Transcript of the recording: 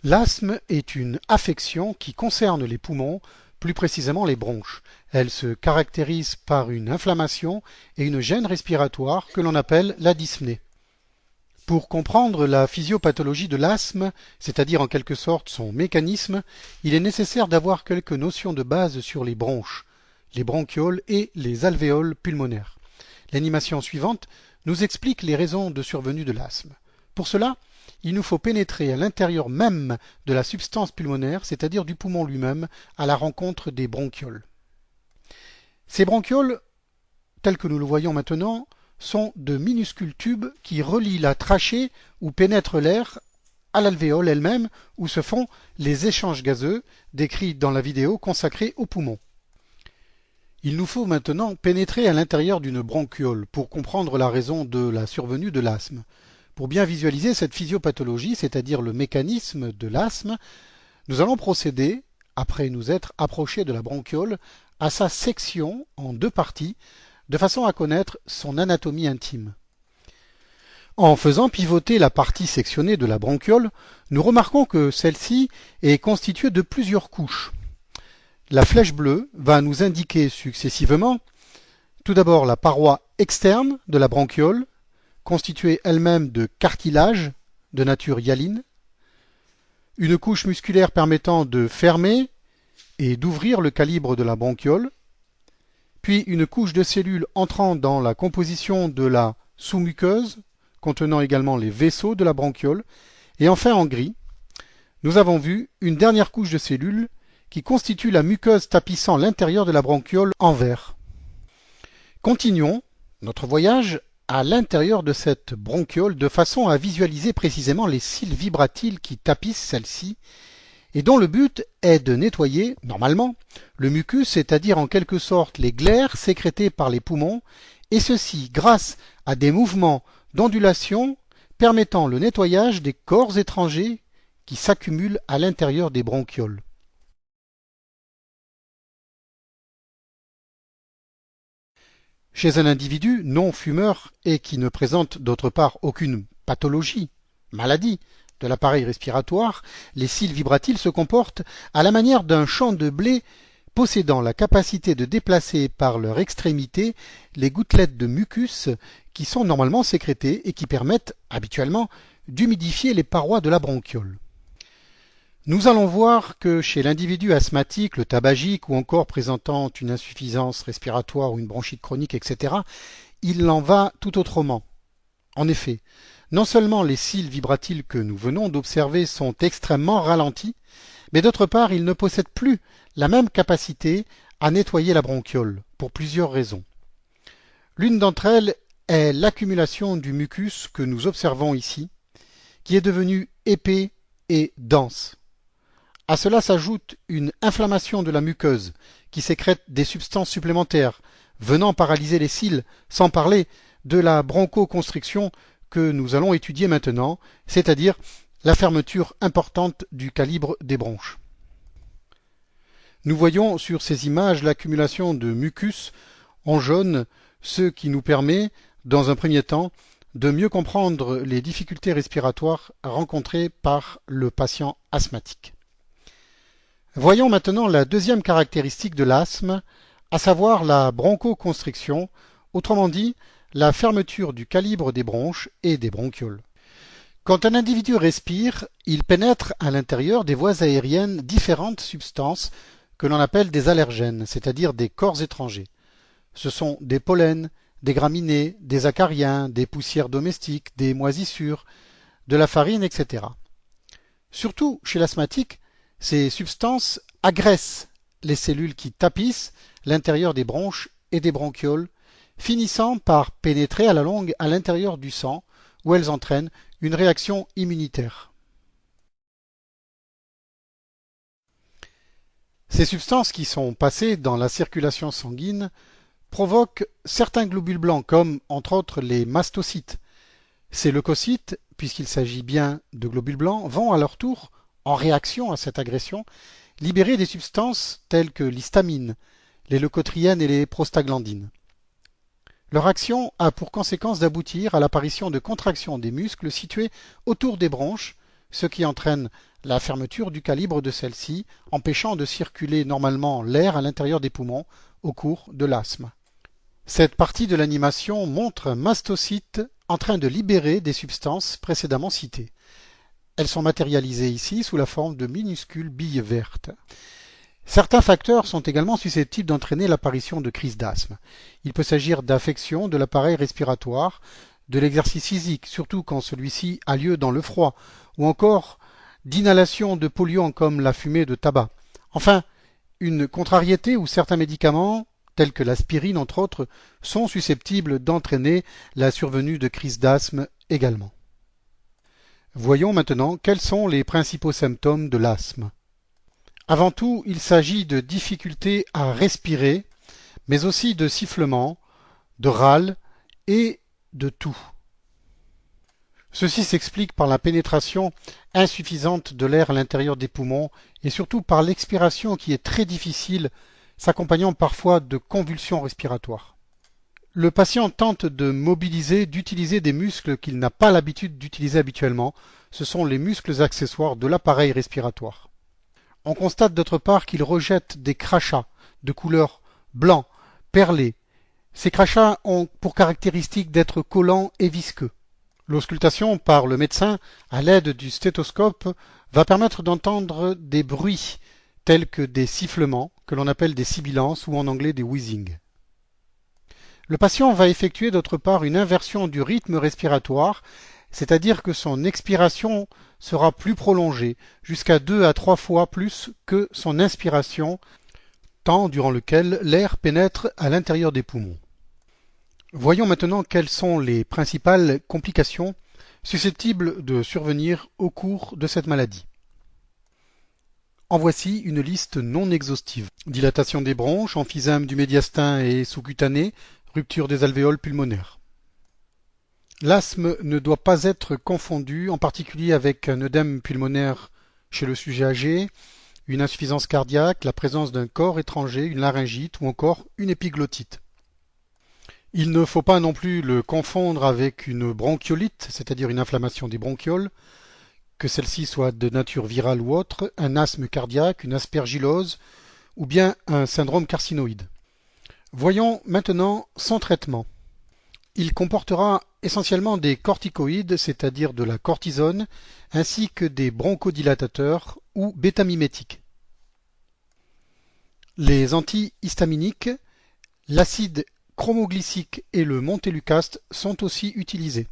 L'asthme est une affection qui concerne les poumons, plus précisément les bronches. Elle se caractérise par une inflammation et une gêne respiratoire que l'on appelle la dyspnée. Pour comprendre la physiopathologie de l'asthme, c'est-à-dire en quelque sorte son mécanisme, il est nécessaire d'avoir quelques notions de base sur les bronches, les bronchioles et les alvéoles pulmonaires. L'animation suivante nous explique les raisons de survenue de l'asthme. Pour cela, il nous faut pénétrer à l'intérieur même de la substance pulmonaire, c'est-à-dire du poumon lui-même, à la rencontre des bronchioles. Ces bronchioles, tels que nous le voyons maintenant, sont de minuscules tubes qui relient la trachée où pénètre l'air à l'alvéole elle-même où se font les échanges gazeux décrits dans la vidéo consacrée aux poumons. Il nous faut maintenant pénétrer à l'intérieur d'une bronchiole pour comprendre la raison de la survenue de l'asthme. Pour bien visualiser cette physiopathologie, c'est-à-dire le mécanisme de l'asthme, nous allons procéder, après nous être approchés de la bronchiole, à sa section en deux parties, de façon à connaître son anatomie intime. En faisant pivoter la partie sectionnée de la bronchiole, nous remarquons que celle-ci est constituée de plusieurs couches. La flèche bleue va nous indiquer successivement tout d'abord la paroi externe de la bronchiole, constituée elle-même de cartilage de nature hyaline, une couche musculaire permettant de fermer et d'ouvrir le calibre de la bronchiole, puis une couche de cellules entrant dans la composition de la sous-muqueuse, contenant également les vaisseaux de la bronchiole, et enfin en gris, nous avons vu une dernière couche de cellules qui constitue la muqueuse tapissant l'intérieur de la bronchiole en vert. Continuons notre voyage à l'intérieur de cette bronchiole de façon à visualiser précisément les cils vibratiles qui tapissent celle-ci et dont le but est de nettoyer, normalement, le mucus, c'est-à-dire en quelque sorte les glaires sécrétées par les poumons, et ceci grâce à des mouvements d'ondulation permettant le nettoyage des corps étrangers qui s'accumulent à l'intérieur des bronchioles. Chez un individu non fumeur et qui ne présente d'autre part aucune pathologie, maladie, de l'appareil respiratoire, les cils vibratiles se comportent à la manière d'un champ de blé possédant la capacité de déplacer par leur extrémité les gouttelettes de mucus qui sont normalement sécrétées et qui permettent habituellement d'humidifier les parois de la bronchiole. Nous allons voir que chez l'individu asthmatique, le tabagique ou encore présentant une insuffisance respiratoire ou une bronchite chronique, etc., il en va tout autrement. En effet, non seulement les cils vibratiles que nous venons d'observer sont extrêmement ralentis, mais d'autre part, ils ne possèdent plus la même capacité à nettoyer la bronchiole, pour plusieurs raisons. L'une d'entre elles est l'accumulation du mucus que nous observons ici, qui est devenu épais et dense. À cela s'ajoute une inflammation de la muqueuse qui sécrète des substances supplémentaires venant paralyser les cils, sans parler de la bronchoconstriction que nous allons étudier maintenant, c'est-à-dire la fermeture importante du calibre des bronches. Nous voyons sur ces images l'accumulation de mucus en jaune, ce qui nous permet, dans un premier temps, de mieux comprendre les difficultés respiratoires rencontrées par le patient asthmatique. Voyons maintenant la deuxième caractéristique de l'asthme, à savoir la bronchoconstriction, autrement dit, la fermeture du calibre des bronches et des bronchioles. Quand un individu respire, il pénètre à l'intérieur des voies aériennes différentes substances que l'on appelle des allergènes, c'est-à-dire des corps étrangers. Ce sont des pollens, des graminées, des acariens, des poussières domestiques, des moisissures, de la farine, etc. Surtout chez l'asthmatique, ces substances agressent les cellules qui tapissent l'intérieur des bronches et des bronchioles, finissant par pénétrer à la longue à l'intérieur du sang, où elles entraînent une réaction immunitaire. Ces substances qui sont passées dans la circulation sanguine provoquent certains globules blancs, comme entre autres les mastocytes. Ces leucocytes, puisqu'il s'agit bien de globules blancs, vont à leur tour, en réaction à cette agression, libérer des substances telles que l'histamine, les leucotriènes et les prostaglandines. Leur action a pour conséquence d'aboutir à l'apparition de contractions des muscles situés autour des bronches, ce qui entraîne la fermeture du calibre de celle-ci, empêchant de circuler normalement l'air à l'intérieur des poumons au cours de l'asthme. Cette partie de l'animation montre un mastocyte en train de libérer des substances précédemment citées. Elles sont matérialisées ici sous la forme de minuscules billes vertes. Certains facteurs sont également susceptibles d'entraîner l'apparition de crises d'asthme. Il peut s'agir d'affections de l'appareil respiratoire, de l'exercice physique, surtout quand celui-ci a lieu dans le froid, ou encore d'inhalation de polluants comme la fumée de tabac. Enfin, une contrariété où certains médicaments, tels que l'aspirine entre autres, sont susceptibles d'entraîner la survenue de crises d'asthme également. Voyons maintenant quels sont les principaux symptômes de l'asthme. Avant tout, il s'agit de difficultés à respirer, mais aussi de sifflements, de râles et de toux. Ceci s'explique par la pénétration insuffisante de l'air à l'intérieur des poumons et surtout par l'expiration qui est très difficile, s'accompagnant parfois de convulsions respiratoires. Le patient tente de mobiliser, d'utiliser des muscles qu'il n'a pas l'habitude d'utiliser habituellement. Ce sont les muscles accessoires de l'appareil respiratoire. On constate d'autre part qu'il rejette des crachats de couleur blanc, perlé. Ces crachats ont pour caractéristique d'être collants et visqueux. L'auscultation par le médecin à l'aide du stéthoscope va permettre d'entendre des bruits tels que des sifflements, que l'on appelle des sibilances ou en anglais des wheezing. Le patient va effectuer d'autre part une inversion du rythme respiratoire, c'est-à-dire que son expiration sera plus prolongée, jusqu'à 2 à 3 fois plus que son inspiration, temps durant lequel l'air pénètre à l'intérieur des poumons. Voyons maintenant quelles sont les principales complications susceptibles de survenir au cours de cette maladie. En voici une liste non exhaustive. Dilatation des bronches, emphysème du médiastin et sous-cutané, rupture des alvéoles pulmonaires. L'asthme ne doit pas être confondu, en particulier avec un œdème pulmonaire chez le sujet âgé, une insuffisance cardiaque, la présence d'un corps étranger, une laryngite ou encore une épiglottite. Il ne faut pas non plus le confondre avec une bronchiolite, c'est-à-dire une inflammation des bronchioles, que celle-ci soit de nature virale ou autre, un asthme cardiaque, une aspergillose ou bien un syndrome carcinoïde. Voyons maintenant son traitement. Il comportera essentiellement des corticoïdes, c'est-à-dire de la cortisone, ainsi que des bronchodilatateurs ou bêta-mimétiques. Les antihistaminiques, l'acide chromoglycique et le montelukast sont aussi utilisés.